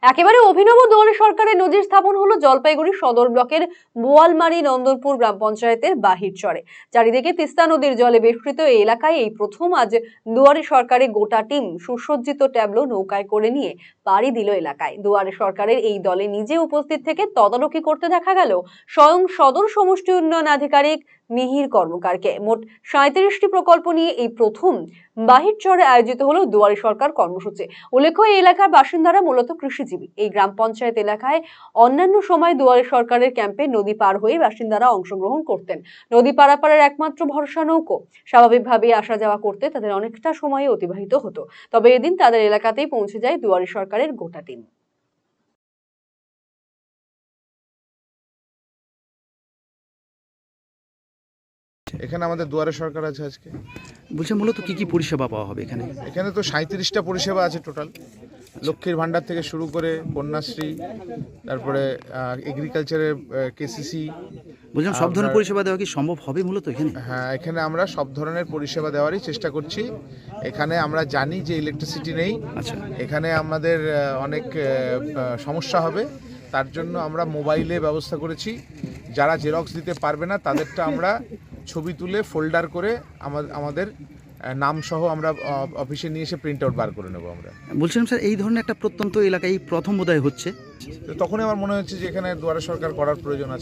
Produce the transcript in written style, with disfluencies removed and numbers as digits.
একেবারে অভিনব দুয়ারে সরকারের নজির স্থাপন হলো জলপাইগুড়ি সদর ব্লকের বোয়ালমারি নন্দনপুর গ্রাম পঞ্চায়েতের বাহিরচরে। চারিদিকে তিস্তা নদীর জলে বেষ্টিত এই এলাকায় এই প্রথম আজ দুয়ারে সরকারের গোটা টিম সুসজ্জিত ট্যাবলো নৌকায় করে নিয়ে পাড়ি দিল এলাকায়। দুয়ারে সরকারের এই দলে নিজে উপস্থিত থেকে তদারকি করতে দেখা গেল স্বয়ং সদর সমষ্টি উন্নয়ন আধিকারিক মিহির কর্মকারকে। মোট 37টি প্রকল্প নিয়ে এই প্রথম বাহিরচরে আয়োজিত হলো দুয়ারে সরকার কর্মসূচি। উল্লেখ্য, এই এলাকার বাসিন্দারা মূলত কৃষিজীবী। এই গ্রাম পঞ্চায়েত এলাকায় অন্যান্য সময় দুয়ারে সরকারের ক্যাম্পে নদী পার হয়ে বাসিন্দারা অংশগ্রহণ করতেন। নদী পারাপারের একমাত্র ভরসা নৌকো। স্বাভাবিকভাবে আসা যাওয়া করতে তাদের অনেকটা সময় অতিবাহিত হতো। তবে এদিন তাদের এলাকাতেই পৌঁছে যায় দুয়ারে সরকারের গোটা টিম। এখানে আমাদের দুয়ারে সরকার আছে আজকে। বলছে মূলত কি কি পরিষেবা পাওয়া হবে এখানে? এখানে তো 37টা পরিষেবা আছে টোটাল। লক্ষ্মীর ভাণ্ডার থেকে শুরু করে কন্যাশ্রী, তারপরে এগ্রিকালচারের কেসিসি। বলছিলাম সব ধরনের পরিষেবা দেওয়া কি সম্ভব হবে মূলত এখানে? হ্যাঁ, এখানে আমরা সব ধরনের পরিষেবা দেওয়ারই চেষ্টা করছি। এখানে আমরা জানি যে ইলেকট্রিসিটি নেই। আচ্ছা, এখানে আমাদের অনেক সমস্যা হবে, তার জন্য আমরা মোবাইলে ব্যবস্থা করেছি। যারা জেরক্স দিতে পারবে না তাদেরটা আমরা ছবি তুলে ফোল্ডার করে আমাদের নাম সহ আমরা অফিসে নিয়ে এসে প্রিন্ট আউট বার করে নেবো আমরা। বলছিলাম স্যার, এই ধরনের একটা প্রত্যন্ত এলাকায় এই প্রথম বোধহয় হচ্ছে। তো তখনই আমার মনে হচ্ছে যে এখানে দুয়ারে সরকার করার প্রয়োজন আছে।